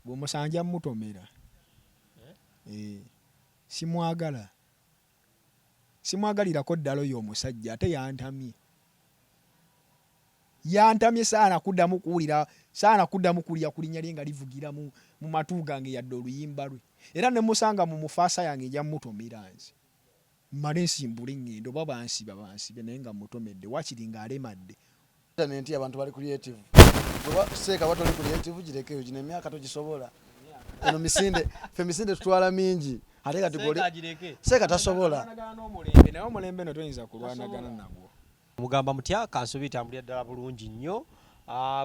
bw'omusanja mutomera simwagalirako ddala oyo omusajja ate yantamye saana kuddamu kuwulira kulinnya lye nga livugira mu matu gange yadde oluyimba lwe era ne musanga mu mufaasa yange nja mutomera nze mmale nsimbule ngendo oba bansibe naye nga mutomedde wakiri ng'alemadde. Nti abantu bali creative seeka batoli creative girekeyo gino emyaka togisobola eno misinde tutwala mingi ate kati seeka tasobola naye omulembe no toyinza kulwanagana nagwo. Mugamba mutya kansobi tambulira ddala bulungi nnyo.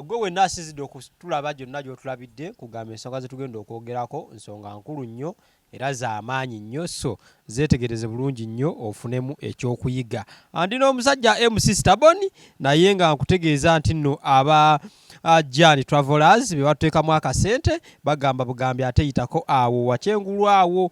Gwe wenna asinzidde okutulaba gyonna gy'otulabidde kugamba ensonga ze tugenda okwogerako nsonga nkulu nnyo era z'amaanyi nnyo, so zeetegereze bulungi nnyo ofunemu ekyokuyiga. Ndina omusajja MC Staboni naye nga nkutegeeza nti nno aba Jan Travelers be batuteekamu akasente bagamba bugambi ate yitako awo wakyengulu awo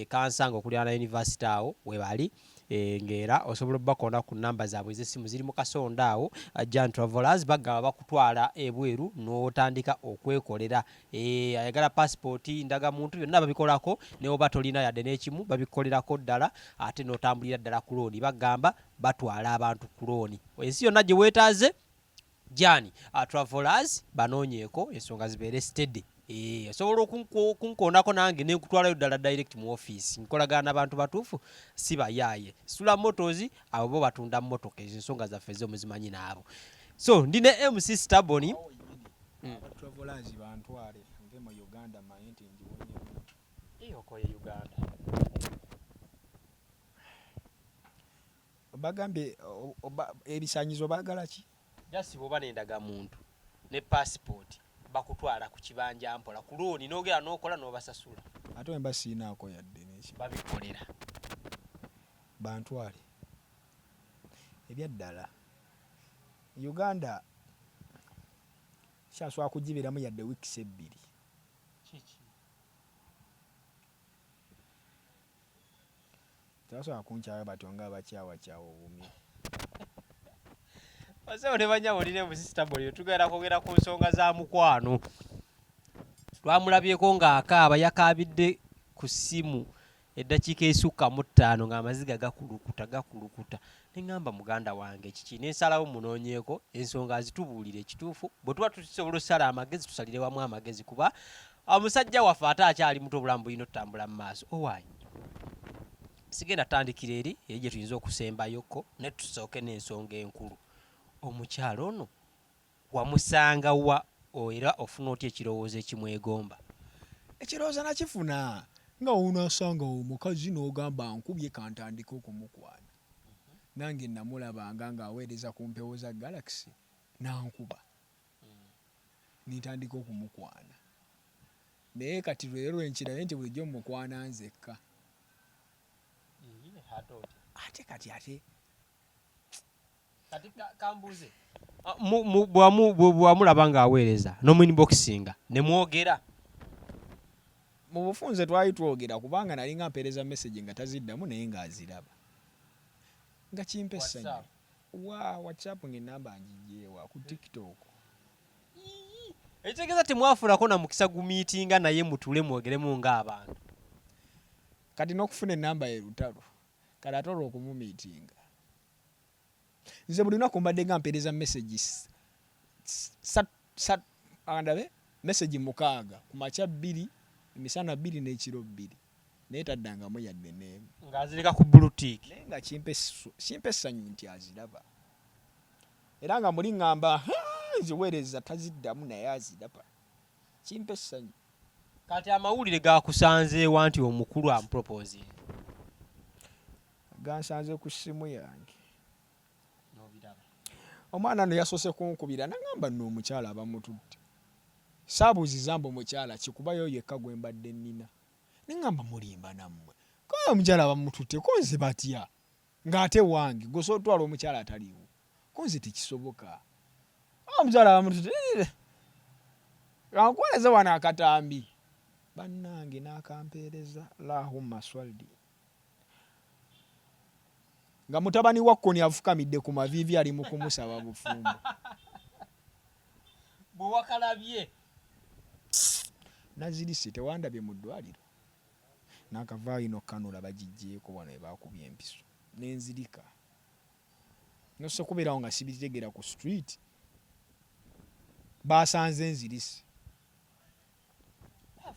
Kansanga okulira na University awo webali ngera osobola bakona ku namba zaabwe ez'essimu ziri mu kasonda awo. Jan Travelers bagamba bakutwala ebweru n'otandika okwekolera ayagala passport ndagamuntu byonna babikolako ne oba tolina yadde n'ekimu babikolerako ddala ate n'otambulira ddala ku looni bagamba batwala abantu ku looni ensi yonna gye weetaaze Jan Travelers banoonyeeko ensonga zibeere steady. Osobola okunkoonako nange nenkutwalayo ddala direct mu office nkolagana n'abantu batuufu si bayaaye Sula Motors abo bo batunda mmotoka ezo ensonga zaffe zo muzimanyi naabo. So ndine MC Staboni Travelers bantwale nve mu Uganda manyi nti njiwonye okoye Uganda bagambye ebisanyizo baagala ki jasi bwoba nendaga muntu ne passport bakutwala ku kibanja mpola ku looni n'ogera n'okola n'obasasula ate wemba siinaako yadde n'eki babikolera bantwale ebyaddala Uganda kyasobola kugiberamu yadde wiikisi 2 tebasobola kunkyawa batyo nga abakyawakyawa obumye Waseo ne banyabo line mu Staboni tugenda kwogera ku nsonga za mukwano. Twamulabyeko ng'akaaba yakabidde ku ssimu eddakiika esukka mu 5 ng'amaziga gakulukuta neŋŋamba muganda wange kiki nensalawo munoonyeeko ensonga azitubuulire ekituufu bwe tuba tusobola osala amagezi tusalire wamu amagezi kuba omusajja waffe ate akyali muto obulamu bulina otutambula mu maaso owaayi sigenda tandikira eri gye tuyinza okusembayoko ne tusooke n'ensonga enkulu. Omukyalo ono wamusanga wa era ofuna otya ekirowoozo ekimwegomba? Ekirowoozo nakifuna nga wonasanga omukazi n'ogamba nkubye kantandika okumukwana nange namulabanga ng'aweereza ku mpewo za Galaxy nankuba nitandika okumukwana naye kati lwero enkirayo nti bulijjo mukwana nzekka ate kati kambuze bwamulaba ng'aweereza n'omuinboxinga ne mwogera mu bufunze twali twogera kubanga nali nga mpeereza message nga taziddamu naye ng'aziraba nga kimpa essanyu WhatsApp ng'ennamba ngijeewa ku TikTok ekitegeeza temwafunako na mukisa gumiitinga naye mutule mwogeremu ng'abantu kati n'okufuna ennamba ye lutalo kati ate olwo okumumiitinga nze buli lunaku mbadde nga mpeereza messages andabe message 6 ku makya 2 emisana 2 n'ekiro 2 naye taddangamu yadde n'emu ng'azirika ku bluetick naye nga kimpa essanyu nti aziraba era nga muli ŋŋamba nziweereza taziddamu naye aziraba kimpa essanyu. Kati amawulire gakusanzeewa nti omukulu amuproposing gansanze ku ssimu yange omwana no yasoose kunkubira nagamba nno omukyala abamututte saabuuziza mbu omukyala kikubayo yekka gwe mbadde nnina neŋŋamba mulimba nammwe koyo omukyala abamututte konze batya ng'ate wange gwe otwala omukyala ataliiwo konze tekisoboka omukyala abamututte kankuweereze wano akatambi bannange n'akampeereza lahumma swaldi nga mutabani wa Kkoni afukamidde ku maviivi ali mu kumusaba bufumbo bwe wakalabye nazirise tewandabye mu ddwaliro n'akavaayo ino kanula bagijjeeko wano ebakubye empiso nenzirika nosobola kubeerawo nga sibitegera ku street basanze nzirise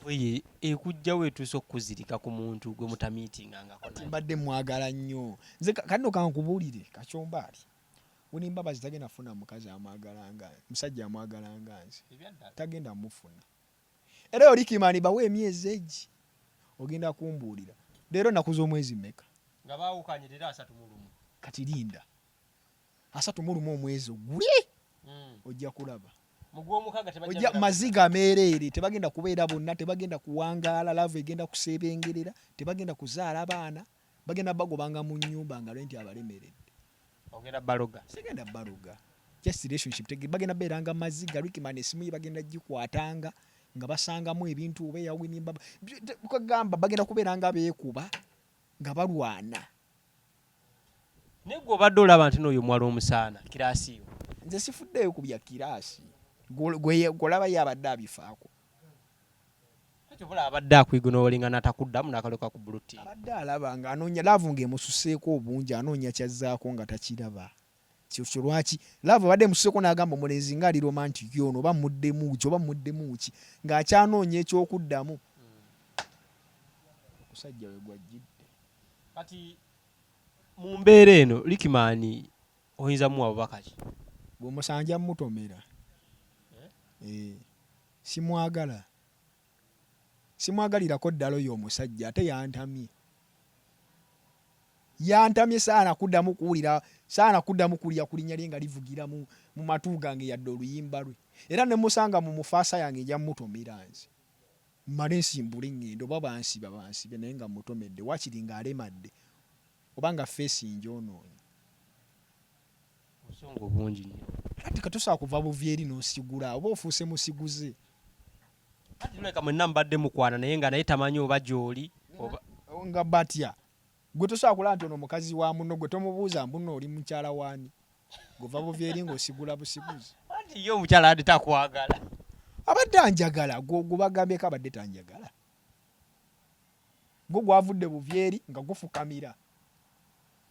ye ekujjawo etuusa okuzirika ku muntu gwe mutamiitingangako naye mbadde mwagala nnyo nze kadino kankubuulire kakyombaali Winnie tagenda funa mukazi amwagalanga musajja amwagalanga nze tagenda mufuna era olikimani bawe emyezi egi ogenda kumbuulira leero nakuza omwezi mmeka nga baawukanye era 3 kati linda 3 omwezi oguli ojja kulaba ojja maziga ameereere tebagenda kubeera bonna tebagenda kuwangaala laavu egenda kuseebengerera tebagenda kuzaala baana bagenda bagobanga mu nnyumba nga lwenti abalemeredde ogenda baloga segenda baloga just relationship tege bagenda beeranga maziga Rickman esimu ye bagenda gikwatanga nga basangamu ebintu oba yawinimba kugamba bagenda kubeeranga beekuba nga balwana naye gwe obadde olaba nti n'oyo mwala omusaana kiraasi yo nze sifuddeyo ku bya kiraasi golaba yabadde abifaako kyobula abadde akwiga n'olinga n'atakuddamu n'akaloka ku buluti abadde alaba nga anoonya laavu ng'emususeeko obungi anoonya kyazzaako nga takiraba kyokyo lwaki laavu abadde emususeeko n'agamba omulenzi nga ali romantic ono oba muddemu ki oba muddemu ki ng'akyanoonya ekyokuddamu omusajja we gwajjidde kati mu mbeera eno Rickman oyinza muwa bubaka ki bw'omusanja mutomera simwagalirako ddala oyo omusajja ate yantamye saana kuddamu kuwulira saana kuddamu kulya kulinnya lye nga livugira mu matu gange yadde oluyimba lwe era ne musanga mu mufaasa yange nja mutomera nze mmale nsimbule ngendo oba bansibe naye nga mutomedde wakiri ng'alemadde oba nga feesi njonoonye obusungu bungi nnyo kati katosobola kuva buvyeri n'osigula oba ofuuse musiguze kati lweka mwenna mbadde mukwana naye nga naye tamanyi oba gy'oli nga batya gwe tosobola kulaba nti ono omukazi wa muno gwe tomubuuza mbuno oli mukyala waani gova buvyeri ng'osigula busiguze anti ye omukyala adde takwagala abadde anjagala gwe bagambyeko abadde tanjagala gwe gwavudde buvyeri nga gufukamira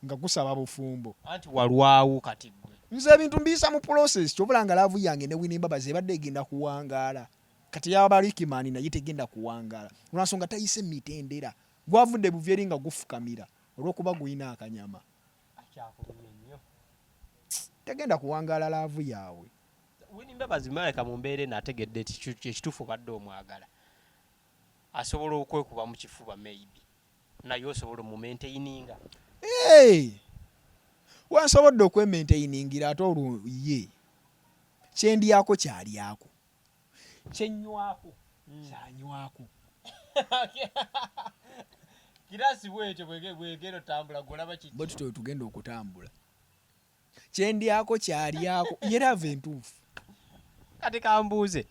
nga gusaba bufumbo anti walwawo kati gwe nze ebintu mbiyisa mu process kyobula nga laavu yange ne Winnie Mbabazi ebadde egenda kuwangaala kati yaba Rickman naye tegenda kuwangaala olwansonga tayise mitendera gwavudde buvyeri nga gufukamira olw'okuba guyina akanyama akyakulumye nnyo tegenda kuwangaala laavu yaabwe Winnie Mbabazi maleka mu mbeera eno ategedde ekituufu badde omwagala asobola okwekuba mu kifuba maybe naye osobola omumaintaininga wansobodde okwemaintainingira ate olwo ye kyendyako kyalyako kyenywako kyanywako kirasi bwekyo bwegenda otambula golaba kiki bwe tutyo tugenda okutambula kyendyako kyalyako yerava entuufu kati kambuuze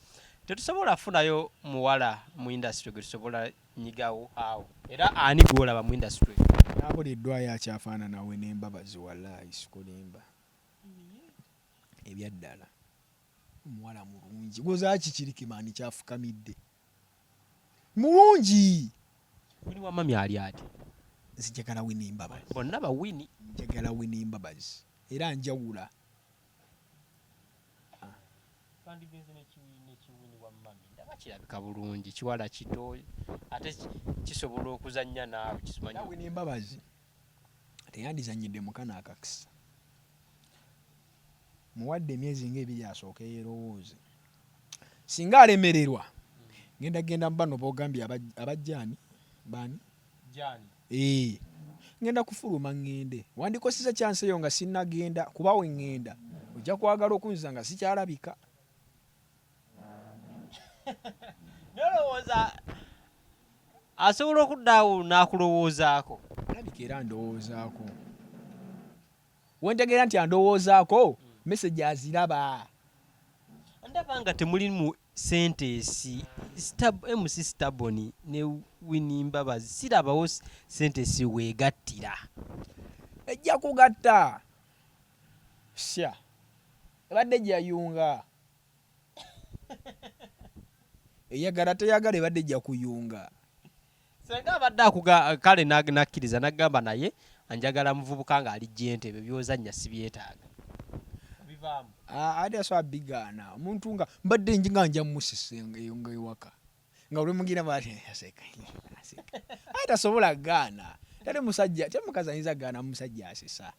tetusobola funayo muwala mu industry gwe tusobola nyigawo awo era ani gwolaba mu industry nabuliddwayo akyafaanana Winnie Mbabazi wallahi sikulimba ebyaddala omuwala mulungi gozaaki kirikimani kyafukamidde mulungi Winnie wa mami ali ati nzijagala Winnie Mbabazi bonna ba Winnie njagala Winnie Mbabazi era njawula kandigenze nekiwini wa mami ndaba kirabika bulungi kiwala kito ate kisobola okuzannya naawe kisimanyi Winnie Mbabazi teyandizanyidde mukana akakisa muwadde emyezi ng'ebiri asooka yerowooze singa alemererwa genda mbano bogambye abajjaani bani jani ngenda kufuluma ngende wandikoseza chance eyo nga sinnagenda kuba we ngenda ojja kwagala okunziza nga sikyalabika nolowooza asobola okuddaawo n'akulowoozaako alabika era ndowoozaako wentegeera nti andowoozaako message aziraba ndaba nga temuli mu sentesi MC Staboni ne Winnie Mbabazi sirabawo sentesi weegattira ejja kugatta sya ebadde gyayunga eyagala teyagala ebadde ejja kuyunga. Senga abadde kale nakkiriza n'agamba naye anjagala muvubuka ng'ali Jentebe byozannya sibyetaaga. Bivaamu. Ate asobola bigaana omuntu nga mbadde njinga nja mmusisenga eyo nga ewaka nga buli mugira baati aseka tasobola gaana tale musajja mukazi ayinza gaana musajja asesa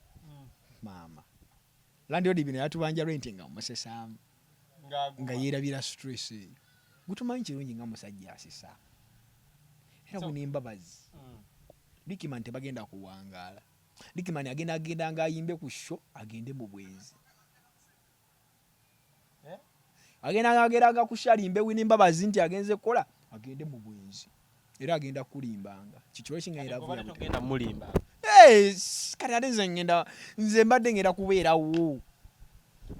maama landlord bino yatubanja rent nga musesaamu nga yeerabira stress eyo gutumanyi kirungi nga musajja asesa era bunimbabazi Rickman tebagenda kuwangaala. Rickman agenda nga ayimbe ku show agende mu bwenzi agenda kushalimbe winimbabazi nti agenze kola agende mu bwenzi era agenda kulimbanga kikiro kingenda tugenda mulimba kati ate nze mbadde ngenda kubeerawo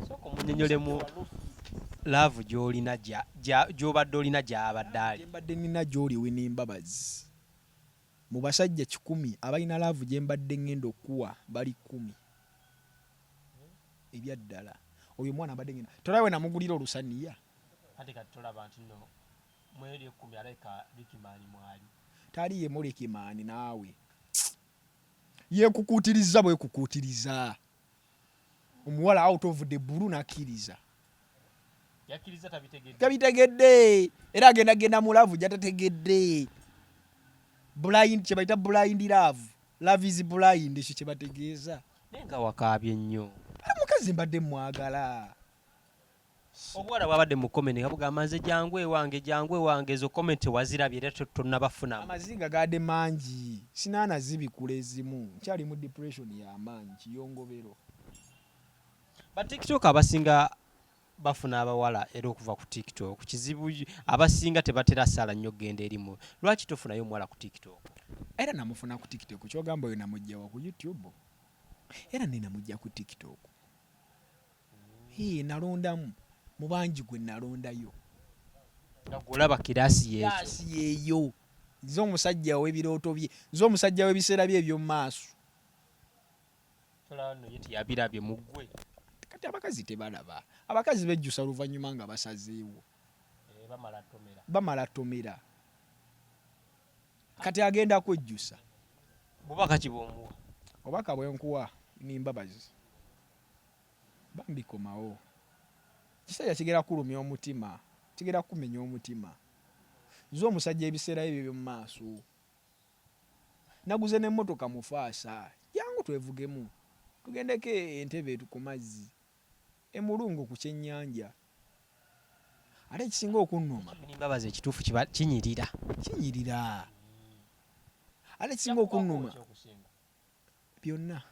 soko munnyonnyolemu love gy'olina gy'obadde olina gy'abadde ali. Mbadde nina gy'oli winimbabazi mu basajja 100 abalina love gye mbadde ngenda okuwa bali 10 ebyaddala. Oyo mwana abadde ngenda tolawe namugulira olusaniya ate kati tolaba nti nno mweri 10 aleka Rickman mwali tali ye Rickman naawe yekukutiriza bwe kukutiriza omuwala out of the blue nakiriza yakiriza tabitegedde era agenda mu love jatategedde blind kye bayita blind love is blind ekyo kye bategeeza nenga wakaabye nnyo mukazi mbadde mwagala obwala bwabadde mu comment ngabugamba nze jangu ewange ezo comment wazirabye era tonnabafuna amazinga gadde mangi sinaana zibikula ezimu nkyali mu depression y'amaanyi kiyongobero. Ba TikTok abasinga bafuna abawala era okuva ku TikTok kizibu abasinga tebatera sala nnyo genda erimu. Lwaki tofunayo muwala ku TikTok? Era namufuna ku TikTok kyogamba oyo namugjawa ku YouTube era nina mujja ku TikTok. Nalondamu mu bangi gwe nalondayo nga golaba kirasi yeyo nze omusajja w'ebirooto bye nze omusajja w'ebiseera bye eby'omu maaso tolano yeti yabirabye mu ggwe. Kati abakazi tebalaba abakazi bejjusa oluvannyuma nga basazeewo bamala tomera kati agenda kwejjusa bubaka kibombuwa obaka bwenkuwa nimbabazi bambikomawo kisajja kigera kulumya omutima kigera kumenya omutima nze omusajja ebiseera ebyo by'omu maaso naguze n'emmotoka mu faasa jangu twevugemu tugendeko Entebbe ku mazzi emulungu ku kyennyanja ate ekisinga okunnuma nimbabazi ekituufu kinyirira ate ekisinga okunnuma byonna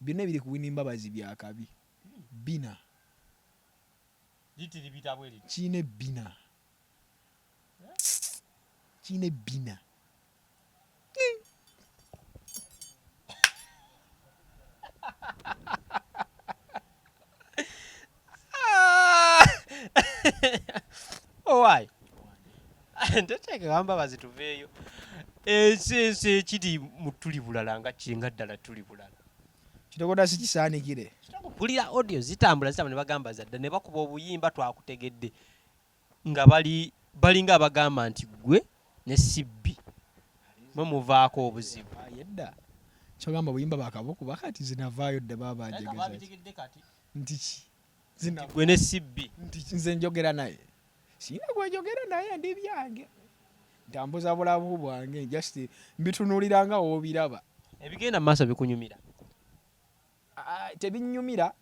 biri ku Winimbabazi byakabi bina kine bina owaayi nteteeka Wambabazi tuveeyo ensi ekiri mu tuli bulala nga kinga ddala tuli bulala kitogota sikisaanikire mpulira audio zitambula ne bagamba zadda ne bakuba obuyimba twakutegedde nga balinga abagamba nti gwe ne Sibbi mwe muvaako obuzibu yedda kyogamba buyimba bakabukuba kati zinavaayo dda babajegeza nti gwe ne Sibbi nti nze njogera naye sina gwejogera naye ndi byange ntambuza bulabu bwange just mbitunuliranga wobiraba ebigenda mu maaso bikunyumira tebinnyumira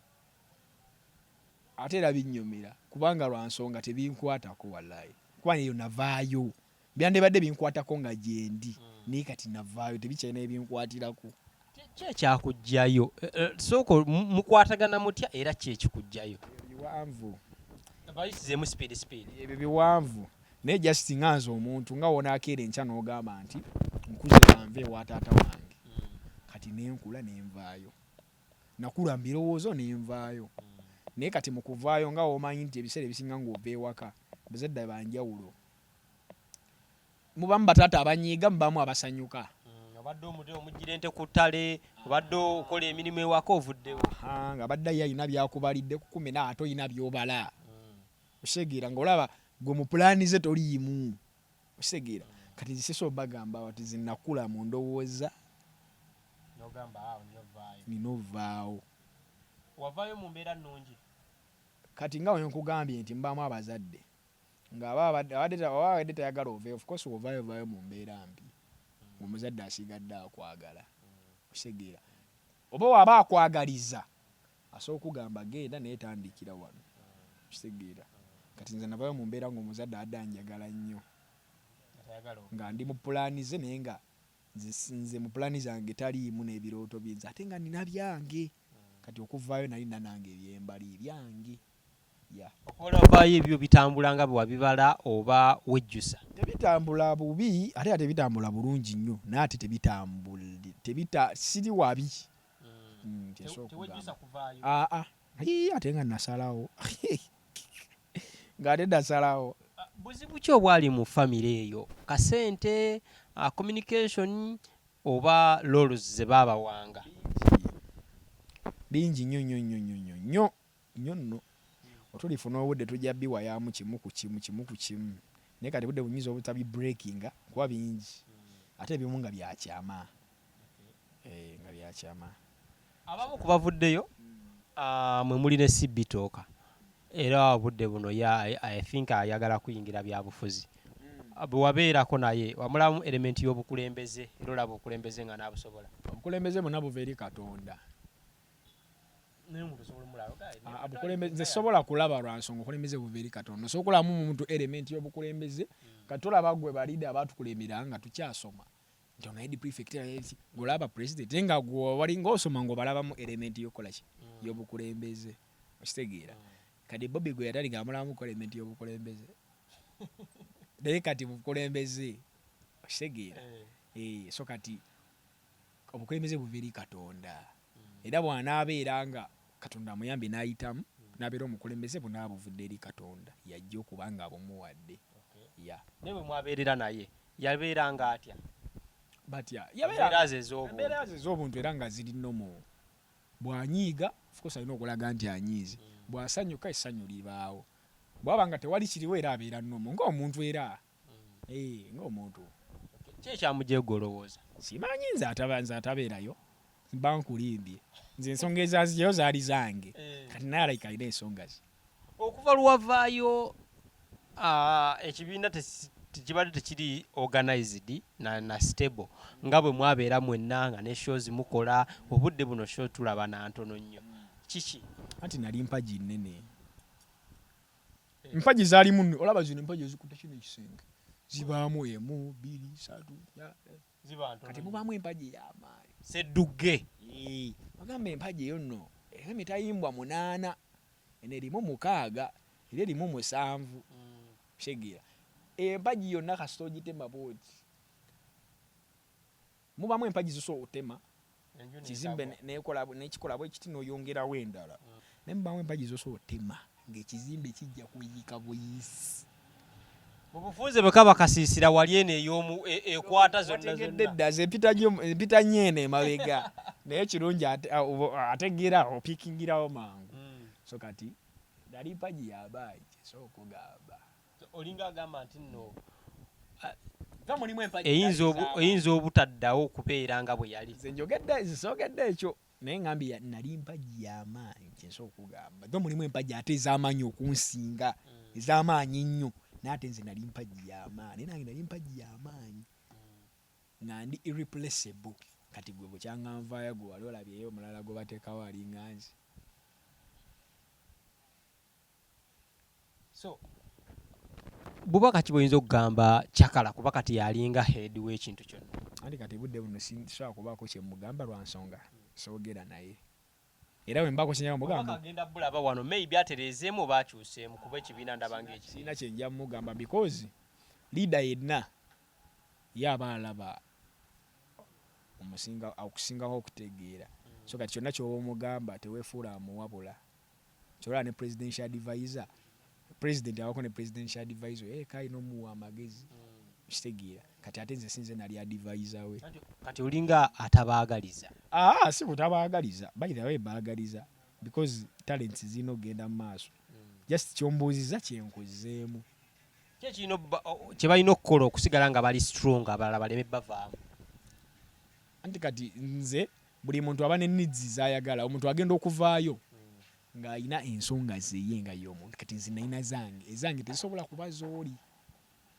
ate era binnyumira kubanga lwa nsonga tebinkwatako wallahi kuba eyo navaayo byandibadde binkwatako nga gyendi naye kati navaayo tebikyalina ebinkwatirako kyekyakugjayo sooka mukwatagana mutya era kyekikugjayo biwanvu bayisizemu speed ebyo biwanvu naye just nganze omuntu nga wonaakeera enkya n'ogamba nti nkuze banve ewa taata wange kati nenkula nenvaayo nakula mbirowoozo nenvaayo naye kati mu kuvaayo nga womanyi nti ebiseera ebisinga ng'ova ewaka bazadde banjawulo mubamu bataata abanyiiga mubamu abasanyuka obadde omugire nte ku ttale obadde okola emirimu ewaka ovuddewo nga badde ye alina byakubalidde kukumi n'ate olina byobala osegeera ng'olaba gwe mu pulaani ze toliimu osegeera kati ziseso bagamba bati zinakula mu ndowooza nina ovaawo wavaayo mu mbeera nnungi kati nga wenkugambye nti mbaamu abazadde ng'abadde tayagala oveeyo of course ovaayo mu mbeera mbi omuzadde asigadde akwagala osegeera oba waba akwagaliza asobola okugamba genda naye tandikira wano kitegeera kati nze navayo mu mbeera ng'omuzadde adde anjagala nnyo nga ndi mu pulaani ze naye nga nze mu pulaani zange taliimu n'ebirooto byenze ate nga nina byange kati okuvaayo nalina nange ebyembali byange okubola ovaayo ebyo bitambula nga bwe wabibala oba wejjusa tebitambula bubi ate tebitambula bulungi nnyo naye ate tebitambula siri wabi ate nga nasalawo ng'ate nasalawo buzibu ki obwali mu famire eyo kasente communication oba lols ze baabawanga bingi nnyo nno otulifuna obudde tujja biwayamu kimu ku kimu naye kati budde bunyinza obutabi breakinga kuba bingi ate ebimu nga byakyama nga byakyama abamu kubavuddeyo mwe muli ne sibitooka era obudde buno I think ayagala kuyingira byabufuzi bwe wabeerako naye wamulamu elementi y'obukulembeze era olaba obukulembeze nga nabusobola obukulembeze bonna buva eri Katonda nze sobola kulaba lwa nsonga obukulembeze buva eri Katonda so okulamu omuntu elementi y'obukulembeze kati olaba gwe balida abatukulembera nga tukyasoma nti ono head prefect golaba president nga gwe wali ng'osoma ng'obalabamu elementi y'okolaki y'obukulembeze okitegeera kati Bobby gwe yatali ng'amulamu ku elementi y'obukulembeze naye kati bukulembeze okitegeera so kati obukulembeze buva eri Katonda era bw'anaabeera nga Katonda amuyambye n'ayitamu n'abeera omukulembeze bonna buvudde eri Katonda yajja okuba nga abumuwadde naye bwe mwabeerera naye yabeeranga atya batya embeera ze ez'obuntu era nga ziri nnomo bw'anyiiga of course alina okulaga nti anyiize bw'asanyuka essanyu libaawo bw'aba nga tewali kiriwo era abeera nnomo ng'omuntu era ng'omuntu ki ekyamugyeego olowooza simanyi nze atabeerayo mba nkulimbye nze ensonga ezazijayo zaali zange kati naye alayika alina ensonga ze okuva lwavaayo ekibiina tekibadde tekiri organized na stable nga bwe mwabeera mwenna nga ne shows mukola obudde buno show tulaba na ntono nnyo kiki anti nali mpagi nnene mpagi zaalimu olaba zino empagi ezikutte kino ekisenge zibaamu 1 2 3 kati mubaamu empagi y'amaanyi seddugge bagamba empagi eyo nno emitayimbwa 8 eno erimu 6 era erimu 7 shegira empagi yonna kasita ogitema booti mubaamu empagi zisobola otema kizimbe n'ekikola bwe kiti n'oyongerawo endala naye mubaamu empagi zosobola otema ng'ekizimbe kijja kuyiika buyisi mu bufunze bwe kaba kasiisira wali eno ey'omu ekwata zonna empita nnyo eno emabega naye kirungi ategeera opikingirawo mangu so kati nali mpagi y'abaagi so okugamba olinga agamba nti nno eyinza obutaddawo okubeera nga bwe yali zisogedde ekyo naye ngambye nali mpagi y'amaanyi kyensobola okugamba tho mulimu empagi ate ez'amaanyi okunsinga ez'amaanyi nnyo naye ate nze nali mpagi y'amaanyi nange nali mpagi y'amaanyi nga ndi irreplaceable kati gwe bukyanganvaaya gwe wali olabyeyo omulala gwe bateekawo alinga nze so bubaka ki buyinza okugamba Kyakala kuba kati yalinga head w'ekintu kyonna anti kati budde buno sisobola kubaako kyemugamba lwa nsonga soogera naye era bwe mbako kinyama mugamba agenda bulaba wano maybe atereezeemu oba akyuseemu kuba ekibiina ndaba ng'ekirina kye nja mugamba because leader yenna yaba alaba okusingaho okutegeera so kati kyonna kyoba omugamba teweefuula amuwabula kyolaba ne presidential advisor president awako ne presidential advisor kayina omuwa amagezi kitegeera kati ate nze sinze nali advisor we kati olinga atabaagaliza si kutabaagaliza bayita baagaliza because talents zino genda mu maaso just kyombuuziza kyenkozeemu kye balina okukola okusigala nga bali strong abalala baleme bavaamu. Anti kati nze buli muntu aba ne needs z'ayagala. Omuntu agenda okuvaayo ng'alina ensonga zeye nga y'omuntu. Kati nze nalina zange ezange tezisobola kuba z'oli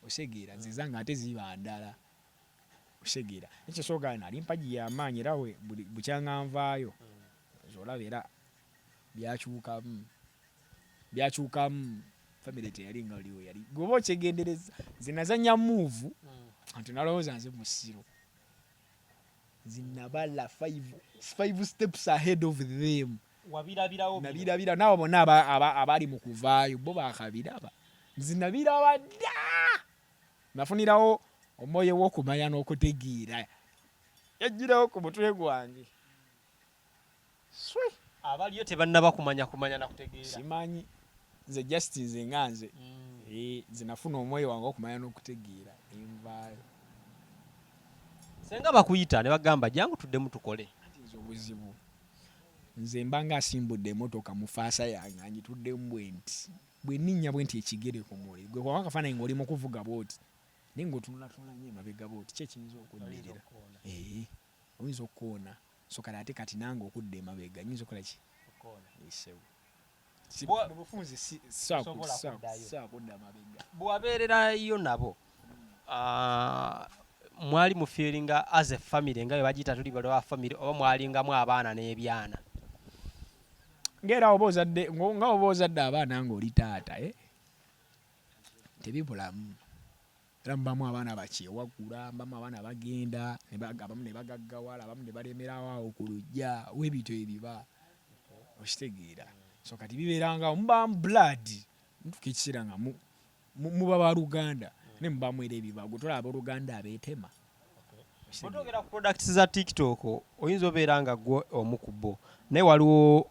osegeera nze zange ate ziba ndala osegeera ekyo soga nali mpaji y'amaanyi era bukyanga nvaayo olaba era byakyukamu family teyali nga oliwo yali goba okyegendereza nze nazanya move anti nalowooza nze musiro zinabala 5 steps ahead of them nabirabira nabo bonna abali mu kuvaayo bo bakabiraba zinabiraba dda nafunirawo omwoyo w'okumanya n'okutegeera yagirawo ku mutwe gwange abaliyo tebannaba kumanya na kutegeera simanyi nze justice nga nze nze nafuna omwoyo wange okumanya n'okutegeera envaayo senga bakuyita ne bagamba jangu tuddemu tukole nze obuzibu nze mbanga asimbudde emmotoka mu faasa yange angituddemu bwe nninnya bwe nti ekigere ku muli gwe kwaka kafaananyi ng'oli mu kuvuga bwoti naye ng'otunulatunula nnyo emabega bwoti ki ekiyinza okuddirira oyinza okukoona so kati nange okudda emabega nyinza okukola ki bufunze saakudda mabega bwabeererayo nabo mwali mu feelinga as a family nga bwe bagiyita tuli bali wa family oba mwalingamu abaana n'ebyana ngera oba ozadde abaana ng'oli taata tebibulamu era mubamu abaana bakyewagula mbamu abaana bagenda abamu ne bagaggawala abamu ne balemerawo awo ku lujja webito ebiba okitegeera so kati bibeerangawo mubamu blood mutuka ekiseera nga muba baluganda ne mubamu era ebibago tolaba abooluganda abeetema. Bw'otwogera ku products za TikTok oyinza obeera nga gwe omu ku bo naye waliwo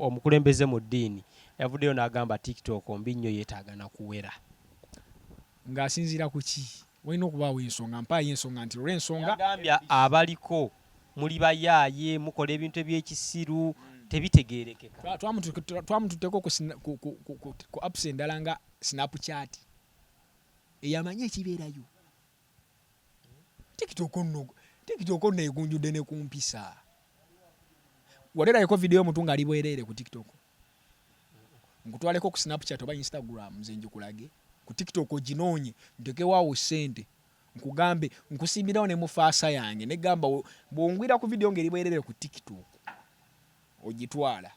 omukulembeze mu ddiini yavuddeyo n'agamba TikTok mbi nnyo yeetaaga na kuwera ng'asinziira ku ki walina okubaawo ensonga mpaayo ensonga nti olw'ensonga yagambya abaliko muli bayaaye mukola ebintu ebyekisiru tebitegeerekeka twamututteko ku apps endala nga Snapchat eyamanye ekibeerayo TikTok nno egunjudde ne kumpisa waleerayeko vidiyo y'omuntu ng'ali bwereere ku TikTok nkutwaleko ku Snapchat oba Instagram nze njikulage ku TikTok oginoonye ntekewaawo ssente nkugambe nkusimbirawo ne mu faasa yange negamba bw'ongwira ku vidiyo ng'eri bwereere ku TikTok ogitwala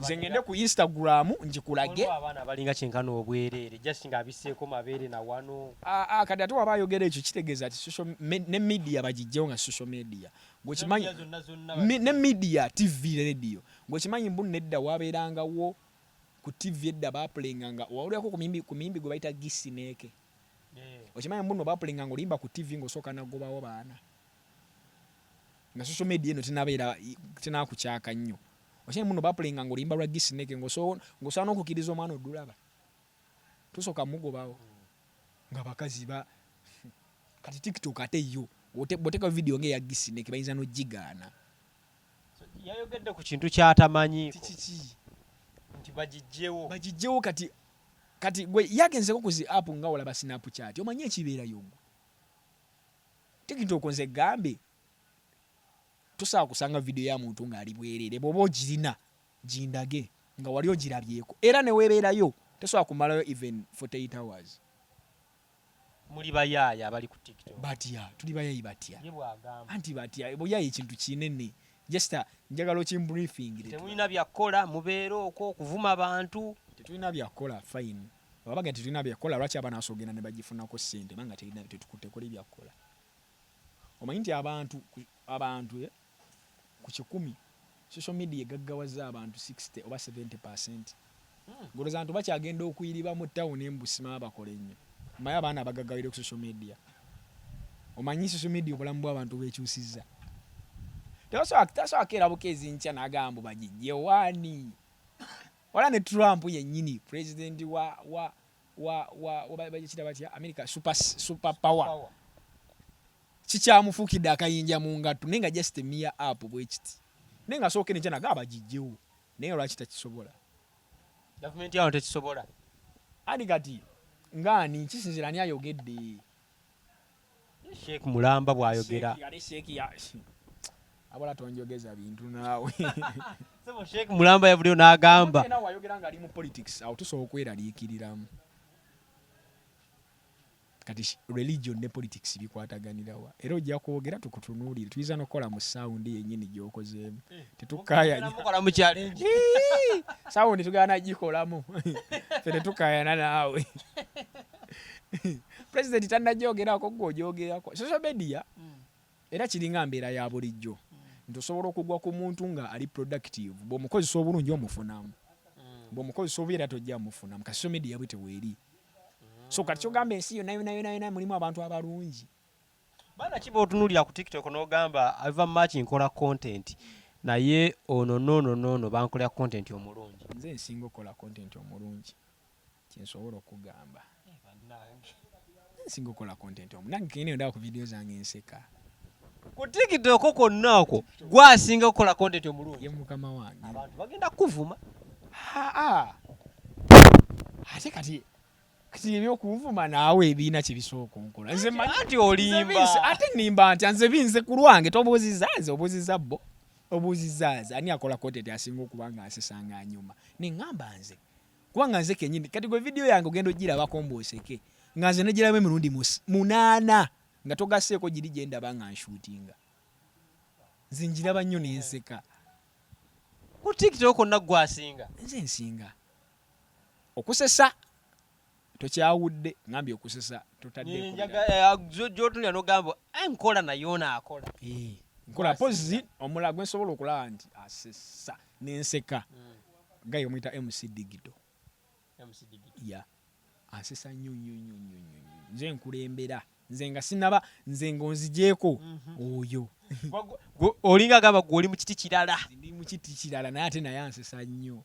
nze ngende ku Instagram njikulage abaana balinga kyenkana obwereere just ng'abisseeko mabeere na wano kati ate waba ayogera ekyo kitegeeza ati ne media bagijjewo nga social media gwekimanyi ne media TV radio gwekimanyi mbu nedda wabeerangawo ku TV edda bapulinganga wawulirako ku miyimbi gwe bayita gisineeke okimanyi mbu nno bapulinganga olimba ku TV ng'osooka nagobawo baana nga social media eno tenaakukyaka nnyo okimanyi mbu nno bapulinganga olimba lwa gisineeke ng'osobola n'okukkiriza omwana oddulaba tosooka mugobawo nga bakazi kati TikTok ate yo bw'oteeka vidiyo ng'eya gisineeke bayinza n'ogigaana yayogedde ku kintu ky'atamanyi kiki nti bagijjewo kati gwe yagenzeko ku zi app nga olaba Snapchat omanyi ekibeerayo gwe TikTok nze gambe tosobola kusanga vidiyo ya muntu ng'ali bwereere bw'oba ogirina gindage nga wali ogirabyeko era ne weebeerayo tosobola kumalayo even 48 hours muli bayaaya abali ku TikTok batya tuli bayayi batya ye bw'agamba anti batya buyayi ekintu kinene just njagala okimbriefing temulina byakukola mubeere okwo okuvuma abantu tetulina byakukola fine ababaga tetulina byakukola lwaki abaana basogenda ne bagifunako ssente banga tetukutekola byakukola omanyi nti abantu ku 100 social media egaggawaza abantu 60 oba 70% ngoloza abantu bakyagenda okuyiriba mu ttawuni embusima bakola ennyo omanyi abaana abagaggawire ku social media omanyi social media obulamu bw'abantu bwekyusizza tasobola keera bukeezi nkya n'agamba bagijje wani wala ne Trump yennyini president bagikira batya America super power kikyamufuukidde akayinja mu ngatto naye nga just mere app bwekiti naye nga sooke nekya nagamba bagijjewo naye lwaki takisobola gavumenti yawo tekisobola andi kati ngani kisinzira ani ayogedde Sheikh Mulamba bw'ayogera abola tonjogeza bintu naawe sebo Sheikh Mulamba yabulio n'agamba nawe ayogera nga ali mu politics awo tusobola okweraliikiriramu kati religion ne politics bikwataganirawa era ojja kwogera tukutunuulire tuyinza n'okukola mu sawundi yennyini gy'okozeemu tetukkaayanya mukola mu challenge sawundi tugaana gikolamu fe tetukkaayana naawe president tannagyogerako gw'ogyogerako social media era kiringa mbeera ya bulijjo nti osobola okugwa ku muntu nga ali productive bw'omukozesa obulungi omufunamu bw'omukozesa obubi era tojja mufunamu ka social media bwe teweeri so kati kyogamba ensi yonna mulimu abantu abalungi bana kiba otunuulira ku TikTok n'ogamba ava much nkola content naye ono noono bankolera content omulungi nze nsinga okukola content omulungi kyensobola okugamba nsinga okukola content omulungi nange kene ndaba ku video zange nseka ku TikTok konna ako gwasinga okukola content omulungi ye mukama wange abantu bagenda kuvuma ate kati ebyokunvuma naawe ebiina kibisooka onkola nze anti olimba ate nimba nti nze binze ku lwange tobuuzizanze obuuziza bo obuuzizanze ani akola content asinga okuba nga asesanga anyuma neŋŋamba nze kubanga nze kenyini kati gwe video yange ogenda ogirabako mbooseke nga nze negiraba emirundi 8 nga togasseeko giri gye ndaba nga nshuutinga nze njiraba nnyo nenseka ku TikTok konna gwasinga nze nsinga okusesa tokyawudde ngambye okusesa totadde gyotulya n'ogamba nkola nayo naakola nkola pozi omulala gwe nsobola okulaba nti asesa nenseka gaye omuyita MC Digital ya asesa nnyo nze nkulembera nze nga sinaba nze ngonzigyeko oyo olinga agamba gwe oli mu kiti kirala ndi mu kiti kirala naye ate naye ansesa nnyo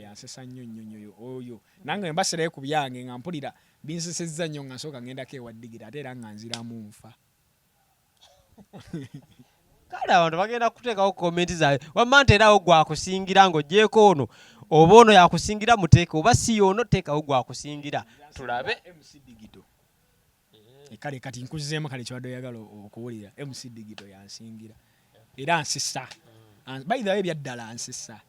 ansesa nnyo oyo nange mbasirayo ku byange nga mpulira binsesezza nnyo nga nsooka ngendako ewa digita ate era nga nziramu nfa kale abantu bagenda kuteekawo komenti zaabwe wamma nti erawo gwakusingira ng'ogyeko ono oba ono yakusingira muteeke oba si yoono teekawo gwakusingira tulabe MC Digital kale kati nkuzizeemu kale kyawadde oyagala okuwulira MC Digital yansingira era nsesa by the way ebyaddala nsesa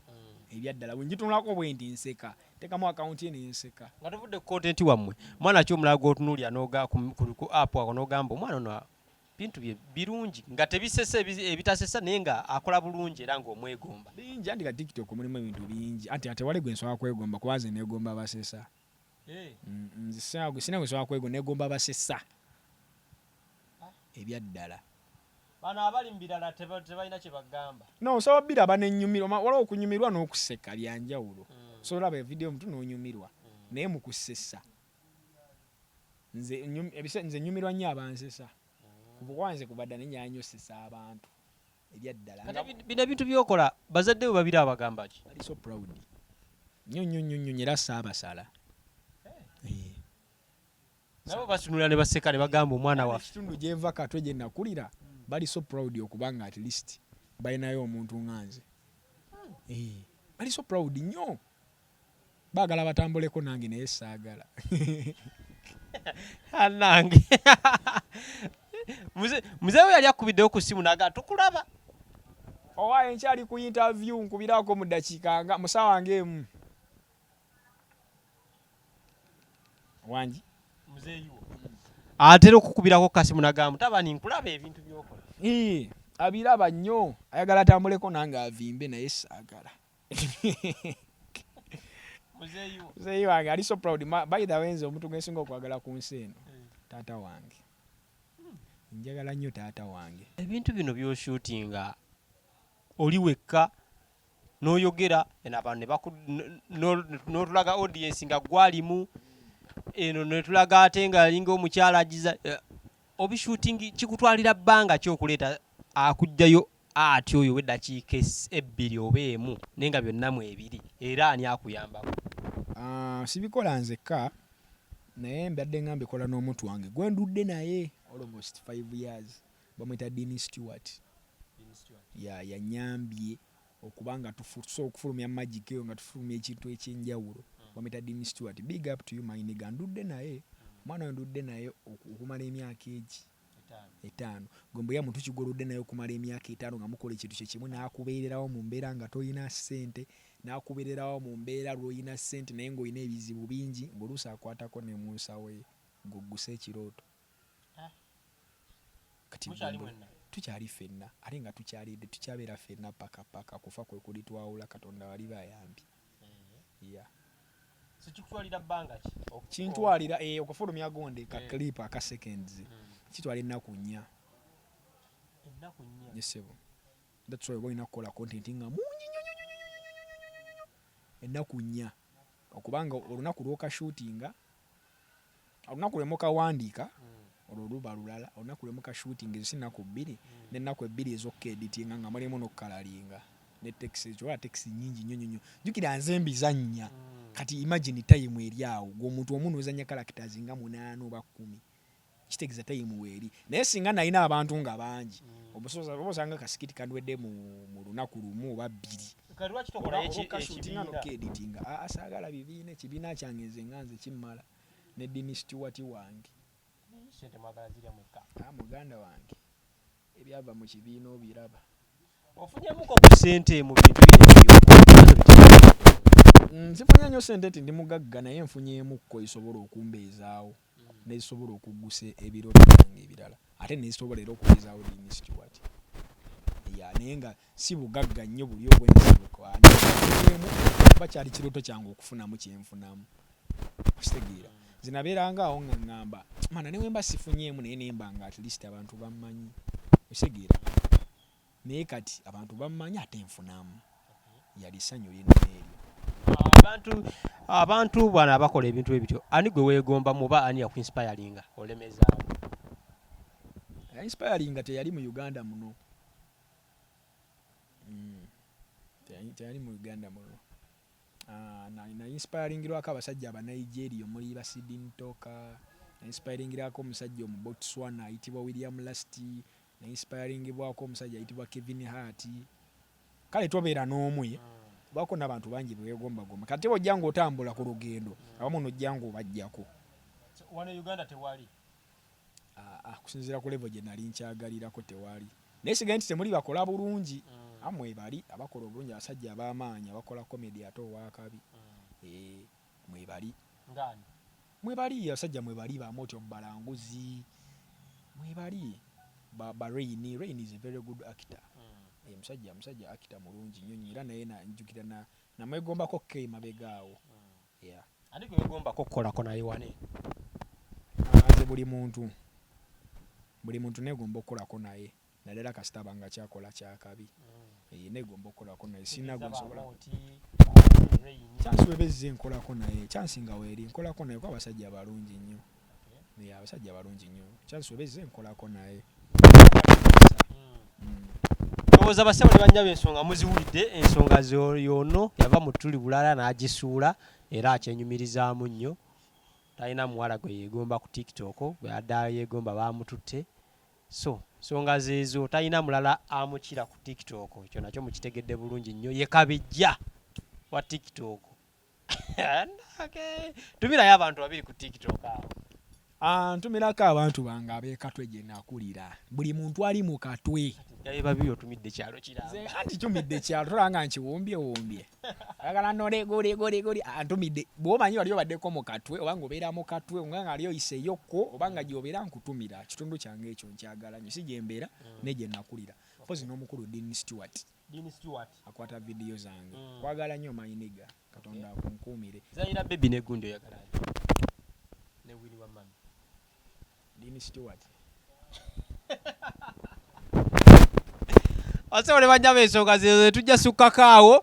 ebyaddala bwenjitunulako bwe nti nseka tekamu akawunti nenseka nga tuvudde ku content wammwe mwana ki omulala gw'otunuulira ku app ako n'ogamba omwana ono bintu bye birungi nga tebisesa ebitasesa naye nga akola bulungi era ng'omwegomba bingi anti ka TikTok mulimu ebintu bingi anti ate wali gwe nsobola kwegomba kuba nze neegomba abasesa sina gwe nsobola kwegomba neegomba abasesa ebyaddala bano abali mu birala tebalina kye bagamba no osobola biraba nenyumirwa waliwo okunyumirwa n'okuseka byanjawulo so olaba evidiyo omuntu n'onyumirwa naye mu kusesa nze nyumirwa nnyo abansesa kubukwanze kubadda nenyanyo sesa abantu ebyaddala bino ebintu byokola bazadde bo babiri abagamba ki bali so proud nnyo era saabasala nabo batunulira ne baseka ne bagamba omwana waffe ekitundu gyenva katwe gye nakulira bali so proud okubanga at least balinayo omuntu nganze bali so proud nnyo baagala batambuleko nange naye saagala anange muzeewe yali akubiddewo ku ssimu naga tukulaba owaye nkyali ku interview nkubirako mu ddakiika nga musawa ng'emu wangi muzeeyiwo atera okukubirako kasimu nagamba tabani nkulaba ebintu byokola abiraba nnyo ayagala atambuleko nange avimbe naye saagala muzeeyi wange ali so proud by the way nze omuntu gwensinga okwagala ku nsi eno taata wange njagala nnyo taata wange ebintu bino byoshutinga oli wekka n'oyogera abantu n'otulaga audience nga gwalimu eno netulaga ate nga alinga omukyala agiza obishooting kikutwalira bbanga kyokuleeta akujjayo ati oyo weddakiika 2 oba 1 nenga byonna mu 2 era ani akuyambako sibikola nzekka naye mbadde nga mbikola n'omuntu wange gwendudde naye almost 5 years bamwita Dean Stewart yanyambye okubanga tusobola okufulumya magic eyo nga tufulumya ekintu ekyenjawulo bamwita Dean Stewart. Big up to you my nigga. Ndudde naye mwana ndudde naye okumala emyaka egi 5 gombe ya muntu kigoludde naye okumala emyaka 5 nga mukola ekintu kye kimu n'akubeererawo mu mbeera nga toyina ssente n'akubeererawo mu mbeera lw'oyina ssente naye ng'olina ebizibu bingi ng'oluusi akwatako ne mu nsawe guggusa ekirooto. Kati tukyali ffenna ate nga tukyalidde tukyabeera ffenna paka kufa kwe kuli twawula Katonda wali bayambi. Kitwalira bbanga ki? Kintwalira okufulumya gonde ka clip aka seconds. Kitwala ennaku 4. Yesebo. That's why boyina kukola content nga mungi ennaku 4 okubanga olunaku lwoka shootinga olunaku lwemuka wandiika oluluba lulala olunaku lwemuka shooting ezinaku 2 n'ennaku 2 ezokka editinga nga mulimu n'okkalalinga ne text zola text nyingi nnyo jukira nze mbizannya kati imagine time eri awo gwomuntu omuntu ozanya characters nga 8 oba 10 kitegeza time weri naye singa nalina abantu nga bangi obosanga kasikiti kandwedde mu lunaku lumu oba 2 kalwa kitokola editinga asagala bibiina ekibiina kyange nze nganze kimmala ne Dean Stewart wange sente mwagala zirya mwekka muganda wange ebyava mu kibiina obiraba ofunyemuko ku sente mu bintu by'ebyo nzifunya nnyo sente nti ndi mugagga naye nfunyemukko esobola okumbeezaawo nezisobola okuggusa ebirooto byange ebirala ate nezisobola era okugezaawo Dean Stewart naye nga si bugagga nnyo buli obwenesibukwani bakyali kirooto kyange okufunamu kyenfunamu okitegeera zinabeerangaawo nga ŋŋamba mana ne wemba sifunyeemu naye nemba nga at least abantu bammanyi okitegeera naye kati abantu bammanyi ate nfunamu yali ssanyu linene eryo. Abantu bwana abakola ebintu ebityo ani gwe weegomba muba ani yakuinspiringa olemezaawo? Inspiringa teyali mu Uganda muno. Teyali mu Uganda muno. Na inspiringirwako abasajja aba Nigeria omuli ba Sidney Toka, na inspiringirako omusajja omu Botswana ayitibwa William Lasty, na inspiringibwako omusajja ayitibwa Kevin Hart. Kale tobeera n'omwe bako n'abantu bangi bewegombagomba kati ojjanga otambula ku lugendo abamu n'ojjanga obajjako. Wano Uganda tewali kusinziira ku level gye nali nkyagalirako tewali naye sigaye nti temuli bakola bulungi amwe bali abakola obulungi abasajja ab'amaanyi abakola comedy ate owakabi mwebali ngani mwebali abasajja mwebali bamoti omubalanguzi mwebali Rain is a very good actor. Musajja actor mulungi nnyo era naye njukira namwegombako K mabegaawo. Ani gwe wegombako kukolako naye wane? Nze buli muntu negomba okukolako naye naddala kasitaba nga kyakola kyakabi. Negomba okukolako naye sina gwe nsobola chansi webezze nkolako naye chansi nga weeri nkolako naye kuba abasajja balungi nnyo. Abasajja balungi nnyo chansi webezze nkolako naye. Ndowooza basebo ne bannyabe ensonga muziwulidde ensonga yono yava mu tuli bulala n'agisuula era akyenyumirizaamu nnyo. Talina muwala gwe yeegomba ku TikTok bwe adda yeegomba baamututte. So nsonga zeezo talina mulala amukira ku TikTok. Ekyo nakyo mukitegedde bulungi nnyo ye kabijja wa TikTok. Tumirayo abantu babiri ku TikTok awo. Ntumirako abantu bange ab'ekatwe gye nakulira buli muntu ali mu katwe. Yaye babiri otumidde kyalo kiramba. Anti tumidde kyalo tolanga nkiwombye. Ayagala nolegole antumidde bw'omanyi wali obaddeko mu katwe obanga obeera mu katwe nga ali oyiseyokko obanga gy'obeera nkutumira kitundu kyange ekyo nkyagala nnyo si gye mbeera ne gye nakulira. Mpozi n'omukulu Dean Stewart akwata vidiyo zange kwagala nnyo mayiniga Katonda akunkuumire. Zaira baby ne gundo yagala ne wili wa mami Dean Stewart. Ase ole bajja ensonga ze tujja sukkakaawo.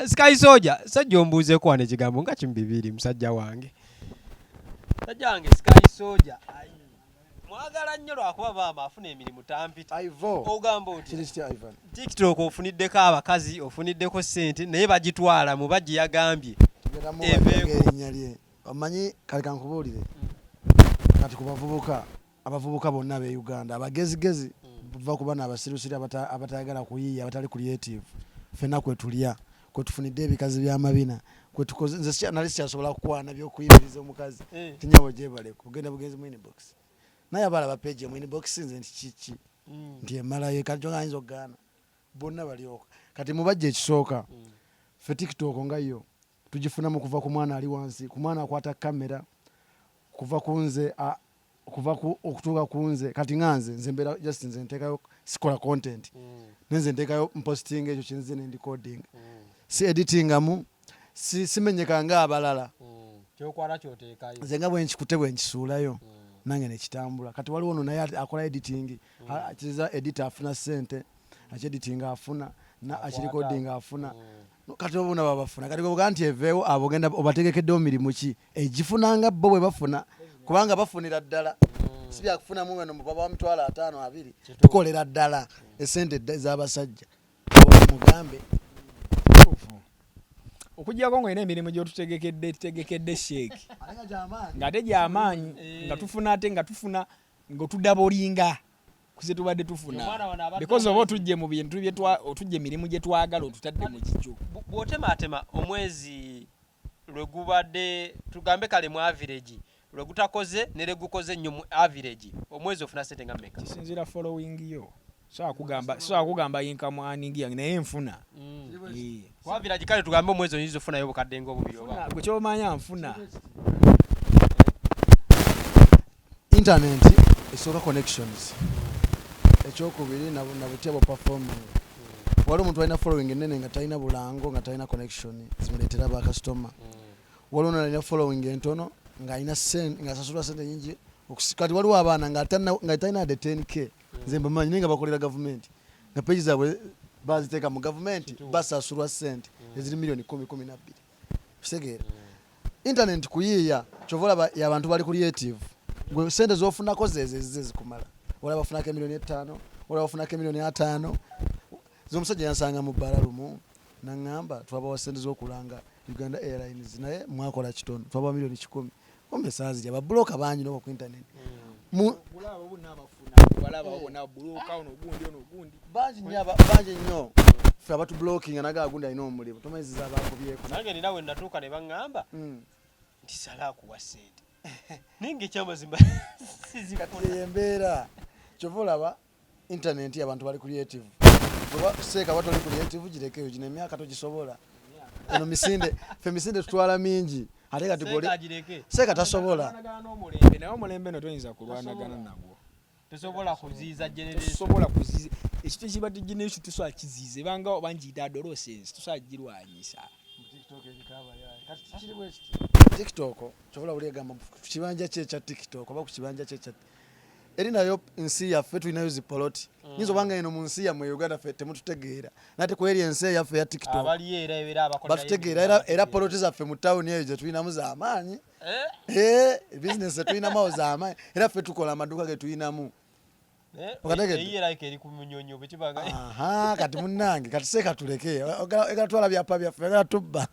Sky Soldier sajja ombuuzeeko wano ekigambo nga kimu bibiri musajja wange. Sajja wange Sky Soldier mwagala nnyo lwakuba maama afuna emirimu tampita. Ogamba oti TikTok ofuniddeko abakazi ofuniddeko ssente naye bagitwala mu bajji yagambye. Omanyi kale kankubuulire kati ku abavubuka bonna be Uganda abagezigezi buva kuba n'abasirusiru abatayagala kuyiiya abatali creative ffenna kwe tulya kwe tufunidde ebikazi by'amabina kwe tukoze nze nali sikyasobola kukwana by'okuyimiriza omukazi tinyabo gyebale kugenda bugenzi mu inbox naye abalaba page mu inbox nze nti kiki nti emalayo kati nga ayinza okugaana bonna balyoka kati mubajja ekisooka ffe TikTok nga yo tugifunamu kuva ku mwana ali wansi ku mwana akwata kamera kuva kunze okutuuka kunze kati nze mbeera just nze nteekayo sikola content nenze nteekayo mposting ekyo kinze ne coding si editingamu simenyeka nga abalala kyokwala kyoteekayo nze nga bwe nkikute bwe nkisuulayo nange nekitambula kati waliwo ono naye akola editing akiriza editor afuna ssente akiediting afuna akiri coding afuna kati obuna babafuna kati bwoga nti eveewo abo genda obategekeddewo mirimu ki egifunanga bo bwe bafuna kubanga bafunira ddala si byakufunamu weno mubaba wa mitwalo 5-2 tukolera ddala essente ez'abasajja mugambe okujjako ng'olina emirimu gy'otutegekedde sheeki ng'ate gy'amaanyi nga tufuna ate nga tufuna ng'otudabolinga kuze tubadde tufuna because oba otujje mu bintu otujje emirimu gye twagala otutadde mu kijjo bw'otemaatema omwezi lwe gubadde tugambe kale mu average lwe gutakoze ne lwe gukoze nnyo mu average omwezi ofuna ssente nga mmeka kisinziira following yo so kugamba income earning yange naye nfuna ku average kale tugambe omwezi oyinza ofunayo obukadde ng'obubiri oba gwe kyomanya nfuna internet esooka connections ekyokubiri na butyabo performing waliwo omuntu alina following enene nga talina bulango nga talina connection zimuleetera bakasitoma waliwo nalina following entono ng'alina ng'asasulwa sente nyingi kati waliwo abaana nga talina ade 10k nze mbamanyi naye nga bakolera gavumenti nga peegi zaabwe baziteeka mu gavumenti basasulwa sente eziri milioni 10-12 kitegeera internet kuyiiya kyova olaba y'abantu bali creative gwe sente z'ofunako zezo zikumala olaba bafunako emilioni 5 olaba bafunako emilioni 5 z'omusajja yansanga mu bbala lumu naŋŋamba twabawa sente z'okulanga Uganda Airlines naye mwakola kitono twabawa milioni 10 kumbe saazirya babuloka bangi n'oba ku internet bangi nnyo ffe abatubulokinga naga agundi alina omulimu tomanyiziza abakubyeko nange nina we natuuka ne baŋŋamba nti sala akuwa sente ninga ekyamazima kati embeera kyova olaba internet abantu bali creative seeka batoli creative girekeyo gino emyaka togisobola eno misinde ffe misinde tutwala mingi ate kati seeka tasobola naye omulembe no toyinza kulwanagana nagwo tosobola kuziiza generation tosobola kuziiza ekintu ekibadde generation tusobola kiziize banga obangiyita adolescence tusobola girwanyisa TikTok kyobola buli egamba ku kibanja kye ekya TikTok oba ku kibanja kye ekya eri nayo nsi yaffe tulinayo zipoloti nyinza obanga eno mu nsi yammwe Uganda ffe temututegeera nate ku eri ensi yaffe ya TikTok batutegeera era poloti zaffe mu tawuni eyo gye tulinamu z'amaanyi bizinesizetulinamu awo z'amaanyi era ffe tukola amaduuka ge tulinamu kati munnange kati seeka tuleke egatwala byapa byaffe egala tubba